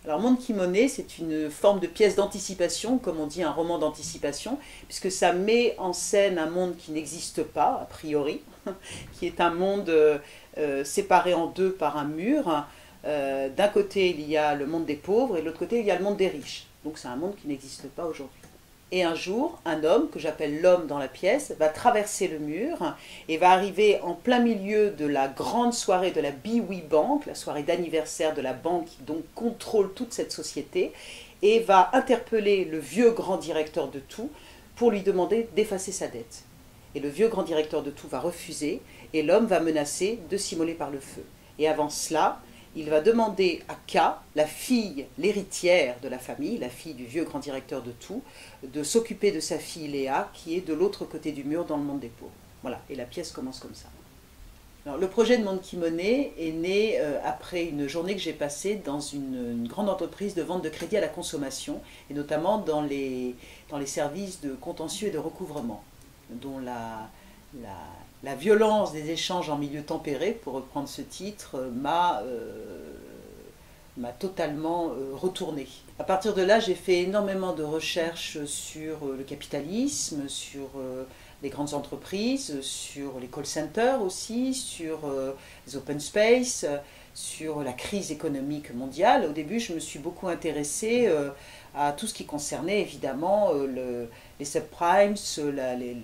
Alors, Monde Kimoné, c'est une forme de pièce d'anticipation, comme on dit un roman d'anticipation, puisque ça met en scène un monde qui n'existe pas, a priori, qui est un monde séparé en deux par un mur. D'un côté, il y a le monde des pauvres, et de l'autre côté, il y a le monde des riches. Donc c'est un monde qui n'existe pas aujourd'hui. Et un jour, un homme, que j'appelle l'homme dans la pièce, va traverser le mur et va arriver en plein milieu de la grande soirée de la Biwi Bank, la soirée d'anniversaire de la banque qui donc contrôle toute cette société, et va interpeller le vieux grand directeur de tout pour lui demander d'effacer sa dette. Et le vieux grand directeur de tout va refuser, et l'homme va menacer de s'immoler par le feu. Et avant cela, il va demander à K, la fille, l'héritière de la famille, la fille du vieux grand directeur de tout, de s'occuper de sa fille Léa, qui est de l'autre côté du mur dans le monde des pauvres. Voilà, et la pièce commence comme ça. Alors, le projet de Monde Kimoné est né après une journée que j'ai passée dans une grande entreprise de vente de crédit à la consommation, et notamment dans les services de contentieux et de recouvrement, dont la violence des échanges en milieu tempéré, pour reprendre ce titre, m'a totalement retourné. À partir de là, j'ai fait énormément de recherches sur le capitalisme, sur les grandes entreprises, sur les call centers aussi, sur les open space, sur la crise économique mondiale. Au début, je me suis beaucoup intéressée à tout ce qui concernait évidemment les subprimes,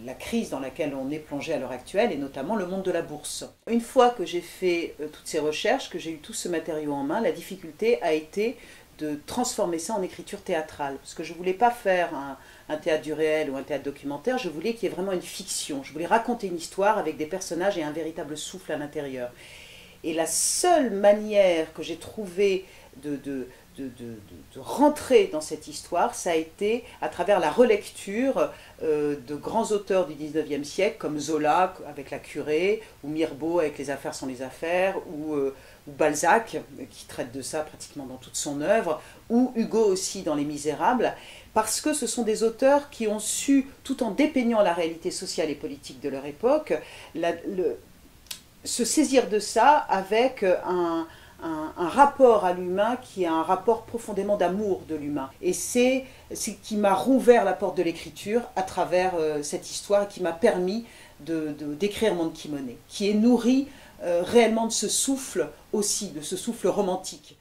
la crise dans laquelle on est plongé à l'heure actuelle, et notamment le monde de la bourse. Une fois que j'ai fait toutes ces recherches, que j'ai eu tout ce matériau en main, la difficulté a été de transformer ça en écriture théâtrale, parce que je ne voulais pas faire un théâtre du réel ou un théâtre documentaire, je voulais qu'il y ait vraiment une fiction, je voulais raconter une histoire avec des personnages et un véritable souffle à l'intérieur. Et la seule manière que j'ai trouvée de rentrer dans cette histoire, ça a été à travers la relecture de grands auteurs du 19e siècle, comme Zola avec La Curée, ou Mirbeau avec Les affaires sont les affaires, ou Balzac, qui traite de ça pratiquement dans toute son œuvre, ou Hugo aussi dans Les Misérables, parce que ce sont des auteurs qui ont su, tout en dépeignant la réalité sociale et politique de leur époque, se saisir de ça avec un rapport à l'humain qui est un rapport profondément d'amour de l'humain. Et c'est ce qui m'a rouvert la porte de l'écriture à travers cette histoire, et qui m'a permis d'écrire Monde Kimoné, qui est nourri réellement de ce souffle aussi, de ce souffle romantique.